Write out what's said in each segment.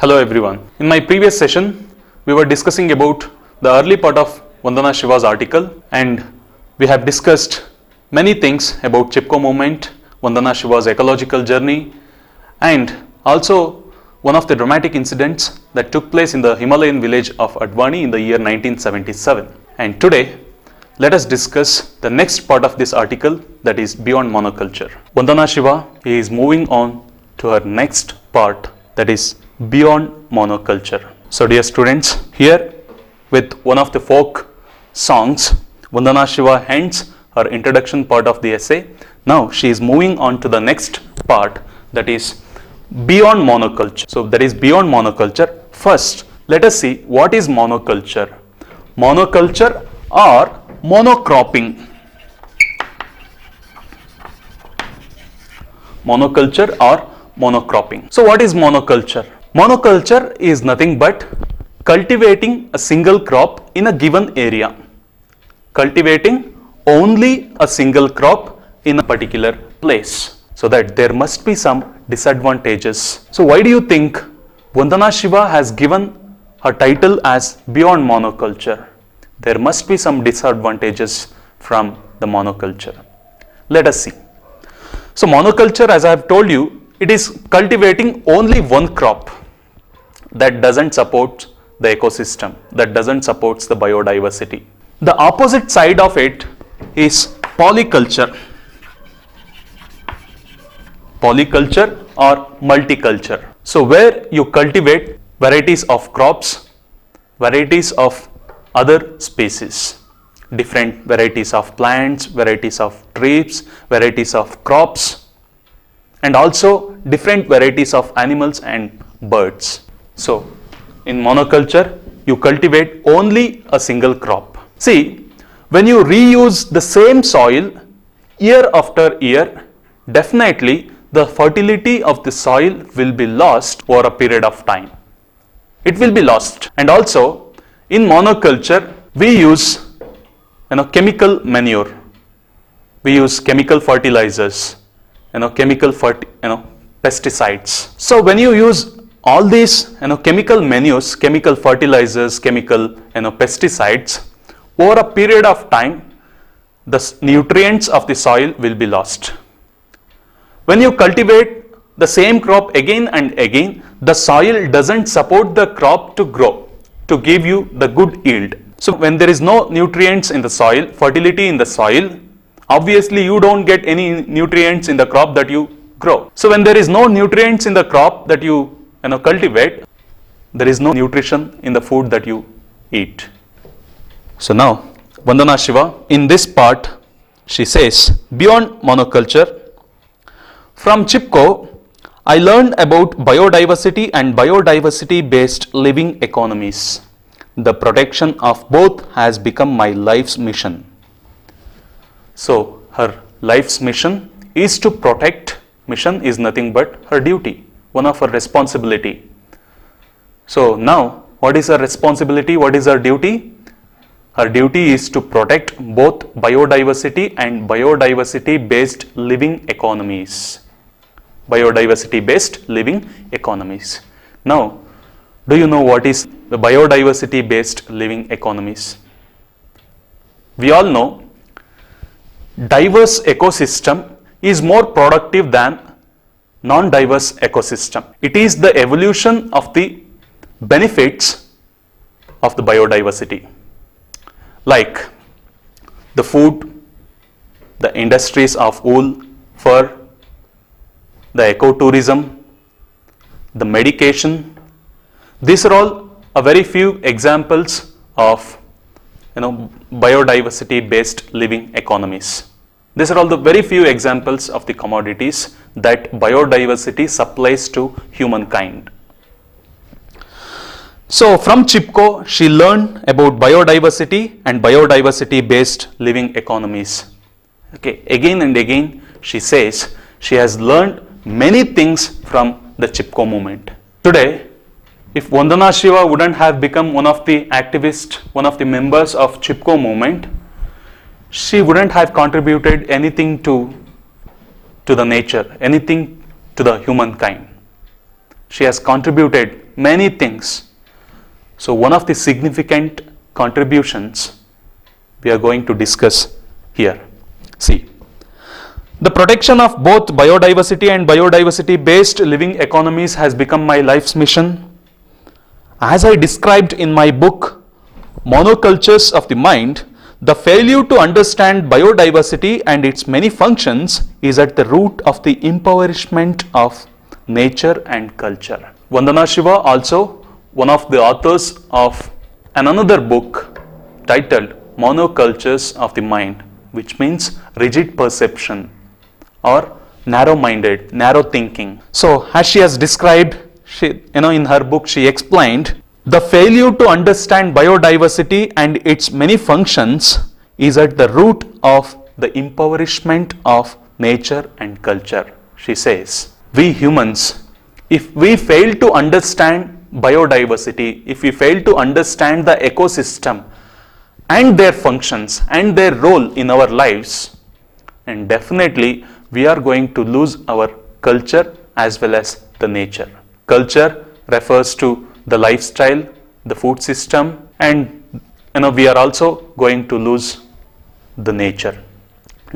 Hello everyone. In my previous session, we were discussing about the early part of Vandana Shiva's article, and we have discussed many things about Chipko movement, Vandana Shiva's ecological journey, and also one of the dramatic incidents that took place in the Himalayan village of Advani in the year 1977. And today, let us discuss the next part of this article, that is beyond monoculture. Vandana Shiva is moving on to her next part, that is beyond monoculture. So dear students, here with one of the folk songs, Vandana Shiva ends her introduction part of the essay. Now she is moving on to the next part, that is beyond monoculture. So that is beyond monoculture. First, let us see what is monoculture. Monoculture or monocropping. Monoculture or monocropping. So what is monoculture? Monoculture is nothing but cultivating a single crop in a given area. Cultivating only a single crop in a particular place. So that there must be some disadvantages. So why do you think Vandana Shiva has given her title as beyond monoculture? There must be some disadvantages from the monoculture. Let us see. So monoculture, as I have told you, it is cultivating only one crop that doesn't support the ecosystem, that doesn't support the biodiversity. The opposite side of it is polyculture. Polyculture or multiculture. So where you cultivate varieties of crops, varieties of other species, different varieties of plants, varieties of trees, varieties of crops, and also different varieties of animals and birds. So in monoculture, you cultivate only a single crop. See, when you reuse the same soil year after year, definitely the fertility of the soil will be lost over a period of time. It will be lost. And also in monoculture, we use chemical manure. We use chemical fertilizers, chemical pesticides. So when you use all these chemical manures, chemical fertilizers, chemical pesticides, over a period of time, the nutrients of the soil will be lost. When you cultivate the same crop again and again, the soil doesn't support the crop to grow, to give you the good yield. So when there is no nutrients in the soil, fertility in the soil, obviously you don't get any nutrients in the crop that you grow. So when there is no nutrients in the crop that you cultivate, there is no nutrition in the food that you eat. So now Vandana Shiva, in this part, she says, beyond monoculture, from Chipko, I learned about biodiversity and biodiversity based living economies. The protection of both has become my life's mission. So her life's mission is to protect. Mission is nothing but her duty, one of her responsibility. So now what is her responsibility? What is her duty? Her duty is to protect both biodiversity and biodiversity based living economies. Biodiversity based living economies. Now, do you know what is the biodiversity based living economies? We all know diverse ecosystem is more productive than non-diverse ecosystem. It is the evolution of the benefits of the biodiversity, like the food, the industries of wool, fur, the ecotourism, the medication. These are all a very few examples of biodiversity based living economies. These are all the very few examples of the commodities that biodiversity supplies to humankind. So from Chipko, she learned about biodiversity and biodiversity based living economies. Okay, again and again she says she has learned many things from the Chipko movement. Today, if Vandana Shiva wouldn't have become one of the activists, one of the members of Chipko movement, she wouldn't have contributed anything to the nature, anything to the humankind. She has contributed many things. So one of the significant contributions we are going to discuss here. See, the protection of both biodiversity and biodiversity based living economies has become my life's mission. As I described in my book, Monocultures of the Mind, the failure to understand biodiversity and its many functions is at the root of the impoverishment of nature and culture. Vandana Shiva, also one of the authors of another book titled Monocultures of the Mind, which means rigid perception or narrow-minded, narrow thinking. So as she has described, in her book she explained, the failure to understand biodiversity and its many functions is at the root of the impoverishment of nature and culture. She says, we humans, if we fail to understand biodiversity, if we fail to understand the ecosystem and their functions and their role in our lives, and definitely we are going to lose our culture as well as the nature. Culture refers to the lifestyle, the food system, and we are also going to lose the nature.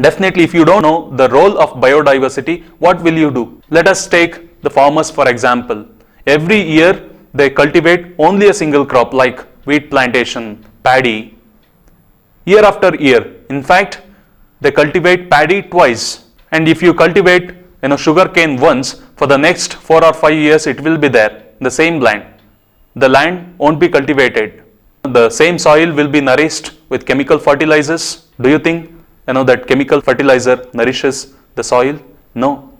Definitely, if you don't know the role of biodiversity, what will you do? Let us take the farmers for example. Every year they cultivate only a single crop like wheat plantation, paddy, year after year. In fact, they cultivate paddy twice, and if you cultivate sugarcane once, for the next 4 or 5 years it will be there, the same land. The land won't be cultivated. The same soil will be nourished with chemical fertilizers. Do you think that chemical fertilizer nourishes the soil? No.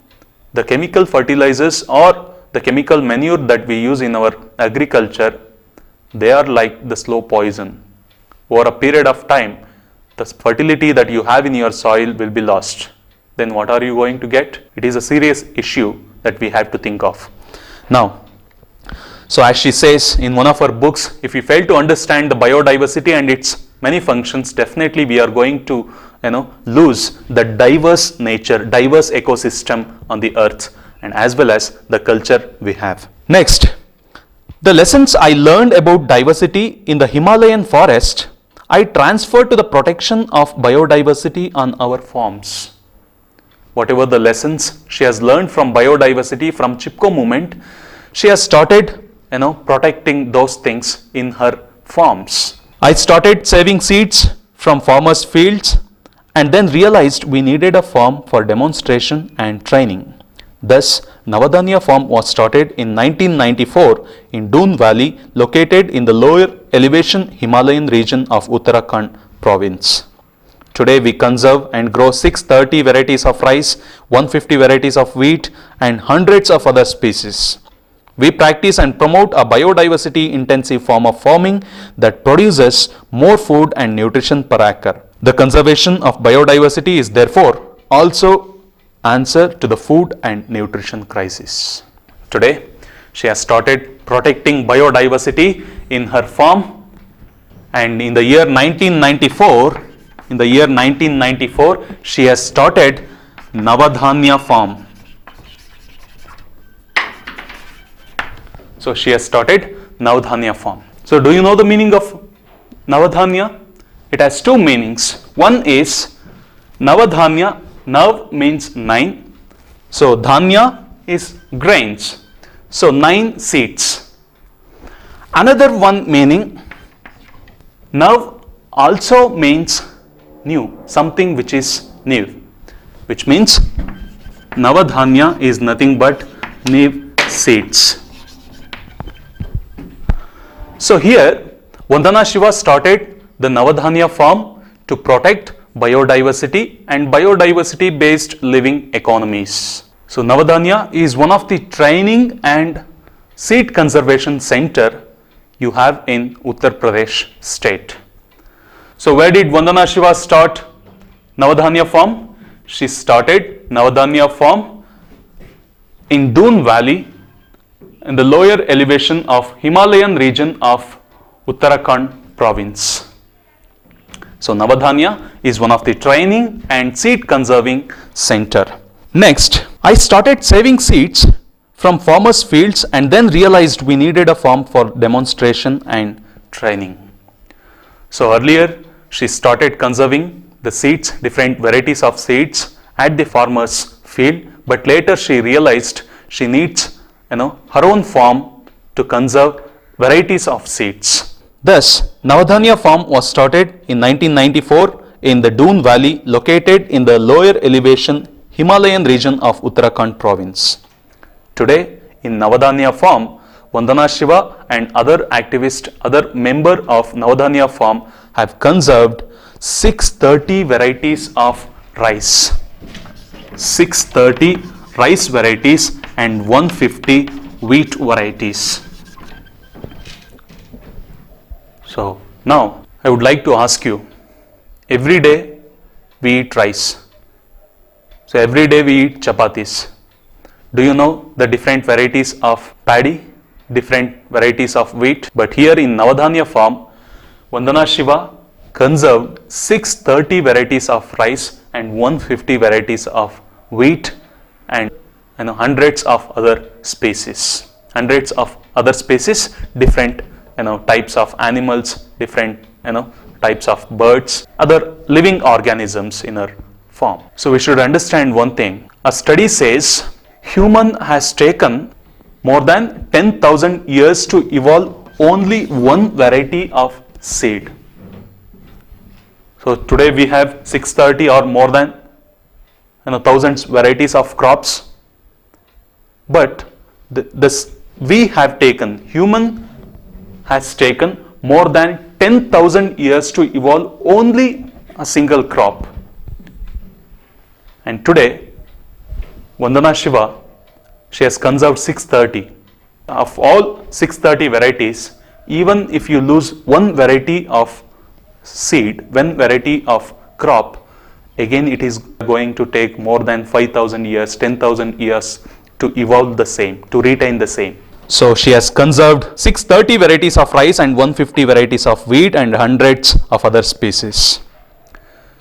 The chemical fertilizers or the chemical manure that we use in our agriculture, they are like the slow poison. Over a period of time, the fertility that you have in your soil will be lost. Then what are you going to get? It is a serious issue that we have to think of. Now, so as she says in one of her books, if we fail to understand the biodiversity and its many functions, definitely we are going to lose the diverse nature, diverse ecosystem on the earth, and as well as the culture we have. Next, the lessons I learned about diversity in the Himalayan forest, I transferred to the protection of biodiversity on our farms. Whatever the lessons she has learned from biodiversity, from Chipko movement, she has started protecting those things in her farms. I started saving seeds from farmers' fields and then realized we needed a farm for demonstration and training. Thus, Navadanya farm was started in 1994 in Doon Valley, located in the lower elevation Himalayan region of Uttarakhand province. Today we conserve and grow 630 varieties of rice, 150 varieties of wheat and hundreds of other species. We practice and promote a biodiversity intensive form of farming that produces more food and nutrition per acre. The conservation of biodiversity is therefore also answer to the food and nutrition crisis. Today, she has started protecting biodiversity in her farm, and in the year 1994, she has started Navadhanya farm. So she has started Navadhanya farm. So do you know the meaning of Navadhanya? It has two meanings. One is Navadhanya. Nav means 9. So Dhanya is grains. So 9 seeds. Another one meaning, Nav also means new, something which is new, which means Navadhanya is nothing but new seeds. So here Vandana Shiva started the Navadhanya farm to protect biodiversity and biodiversity based living economies. So Navadhanya is one of the training and seed conservation center you have in Uttar Pradesh state. So where did Vandana Shiva start Navadhanya farm? She started Navadhanya farm in Doon Valley in the lower elevation of Himalayan region of Uttarakhand province. So Navadhanya is one of the training and seed conserving center. Next, I started saving seeds from farmers' fields and then realized we needed a farm for demonstration and training. So earlier she started conserving the seeds, different varieties of seeds at the farmer's field, but later she realized she needs her own farm to conserve varieties of seeds. Thus, Navadhanya farm was started in 1994 in the Doon Valley located in the lower elevation Himalayan region of Uttarakhand province. Today in Navadhanya farm, Vandana Shiva and other activists, other member of Navadhanya farm have conserved 630 varieties of rice. 630 rice varieties and 150 wheat varieties. So now I would like to ask you, every day we eat rice. So every day we eat chapatis. Do you know the different varieties of paddy, different varieties of wheat? But here in Navadhanya farm, Vandana Shiva conserved 630 varieties of rice and 150 varieties of wheat and hundreds of other species. Hundreds of other species, different types of animals, different types of birds, other living organisms in our farm. So we should understand one thing. A study says human has taken more than 10,000 years to evolve only one variety of seed. So today we have 630 or more than thousands varieties of crops, but human has taken more than 10,000 years to evolve only a single crop. And today Vandana Shiva, she has conserved 630. Of all 630 varieties, even if you lose one variety of seed, one variety of crop, again it is going to take more than 5,000 years, 10,000 years to evolve the same, to retain the same. So she has conserved 630 varieties of rice and 150 varieties of wheat and hundreds of other species.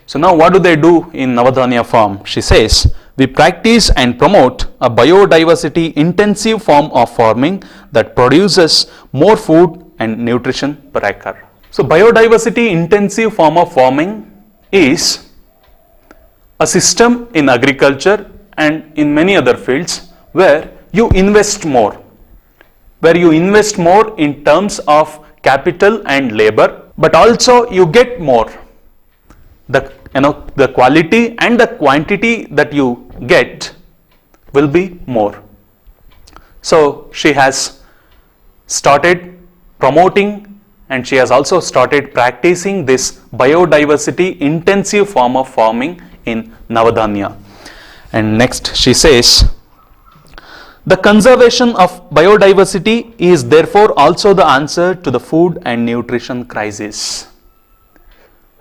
So now what do they do in Navadhanya farm? She says, we practice and promote a biodiversity intensive form of farming that produces more food and nutrition per acre. So biodiversity intensive form of farming is a system in agriculture and in many other fields where you invest more. Where you invest more in terms of capital and labor, but also you get more. The quality and the quantity that you get will be more. So she has started promoting and she has also started practicing this biodiversity intensive form of farming in Navadhanya. And next she says, the conservation of biodiversity is therefore also the answer to the food and nutrition crisis.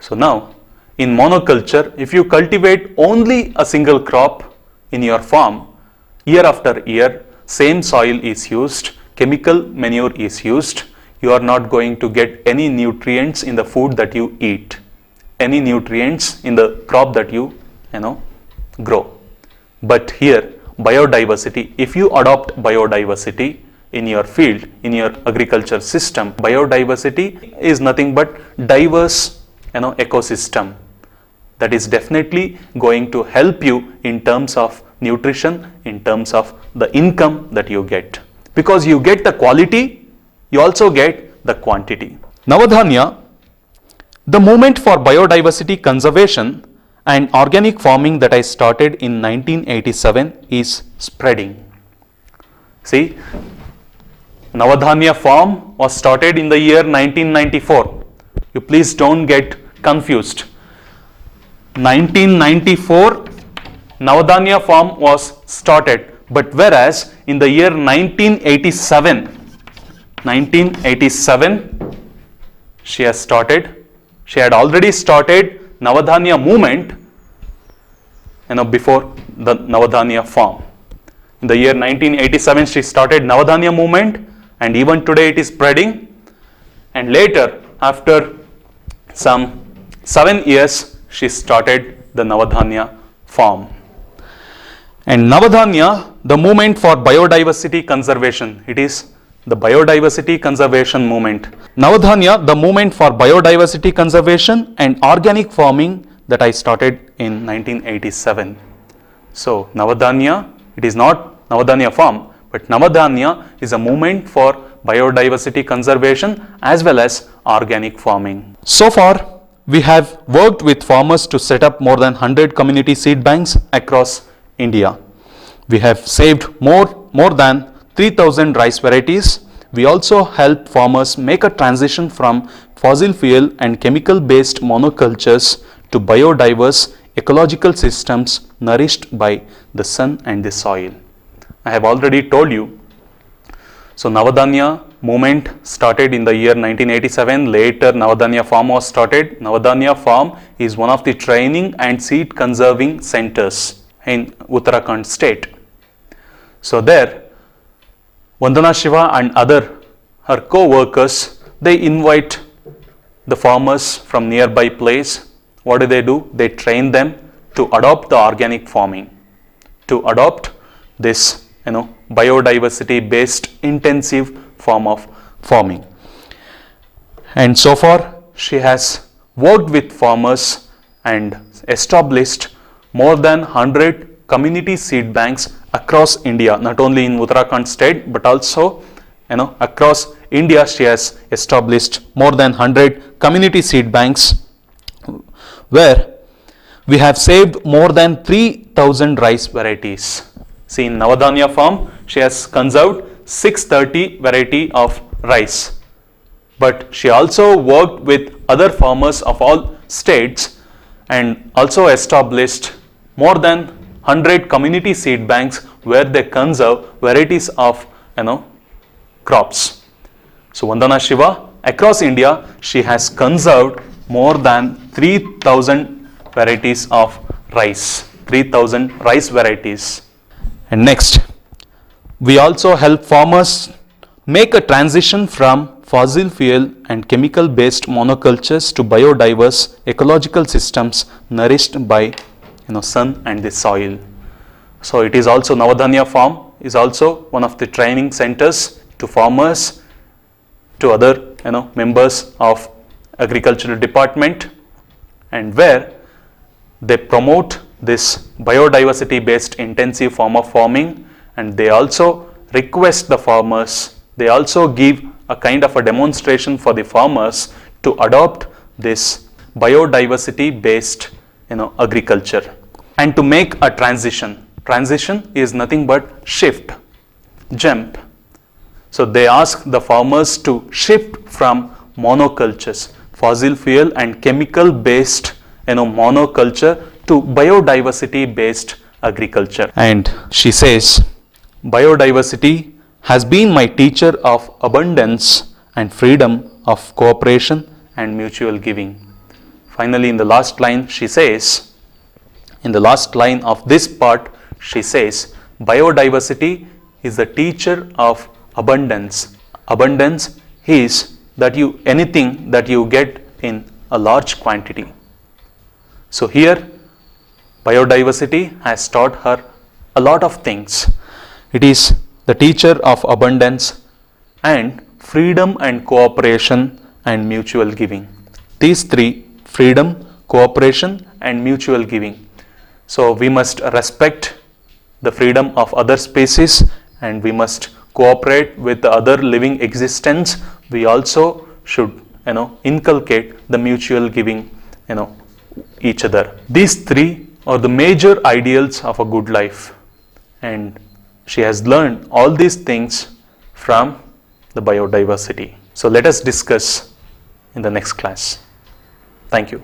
So now, in monoculture, if you cultivate only a single crop in your farm, year after year, same soil is used, chemical manure is used, you are not going to get any nutrients in the food that you eat, any nutrients in the crop that you grow. But here, biodiversity, if you adopt biodiversity in your field, in your agriculture system, biodiversity is nothing but diverse ecosystem that is definitely going to help you in terms of nutrition, in terms of the income that you get. Because you get the quality, you also get the quantity. Navadhanya, the movement for biodiversity conservation and organic farming that I started in 1987 is spreading. See, Navadhanya farm was started in the year 1994. You please don't get confused. 1994 Navadhanya farm was started, but whereas in the year 1987 she had already started Navadhanya movement before the Navadhanya farm. In the year 1987 she started Navadhanya movement, and even today it is spreading, and later after some 7 years she started the Navadhanya farm. And Navadhanya the movement for biodiversity conservation. It is the biodiversity conservation movement. Navadhanya, the movement for biodiversity conservation and organic farming that I started in 1987. So Navadhanya, it is not Navadhanya farm, but Navadhanya is a movement for biodiversity conservation as well as organic farming. So far, we have worked with farmers to set up more than 100 community seed banks across India. We have saved more than 3,000 rice varieties. We also help farmers make a transition from fossil fuel and chemical based monocultures to biodiverse ecological systems nourished by the sun and the soil. I have already told you. So Navadhanya movement started in the year 1987. Later Navadhanya farm was started. Navadhanya farm is one of the training and seed conserving centers in Uttarakhand state. So there Vandana Shiva and her co-workers, they invite the farmers from nearby place. What do? They train them to adopt the organic farming, to adopt this biodiversity based intensive form of farming. And so far she has worked with farmers and established more than 100 community seed banks across India, not only in Uttarakhand state but also across India. She has established more than 100 community seed banks where we have saved more than 3,000 rice varieties. See, in Navadhanya farm, she has conserved 630 variety of rice. But she also worked with other farmers of all states and also established more than 100 community seed banks where they conserve varieties of crops. So Vandana Shiva, across India, she has conserved more than 3,000 varieties of rice, 3,000 rice varieties. And next, we also help farmers make a transition from fossil fuel and chemical based monocultures to biodiverse ecological systems nourished by sun and the soil. So it is also Navadhanya farm is also one of the training centers to farmers, to other members of agricultural department, and where they promote this biodiversity based intensive form of farming, and they also request the farmers, they also give a kind of a demonstration for the farmers to adopt this biodiversity based agriculture and to make a transition. Transition is nothing but shift, jump. So they ask the farmers to shift from monocultures, fossil fuel and chemical based monoculture, to biodiversity based agriculture. And she says, biodiversity has been my teacher of abundance and freedom of cooperation and mutual giving. Finally, in the last line she says, in the last line of this part, she says, biodiversity is the teacher of abundance. Abundance is that anything that you get in a large quantity. So here biodiversity has taught her a lot of things. It is the teacher of abundance and freedom and cooperation and mutual giving. These three, freedom, cooperation and mutual giving. So we must respect the freedom of other species and we must cooperate with the other living existence. We also should inculcate the mutual giving each other. These three are the major ideals of a good life, and she has learned all these things from the biodiversity. So let us discuss in the next class. Thank you.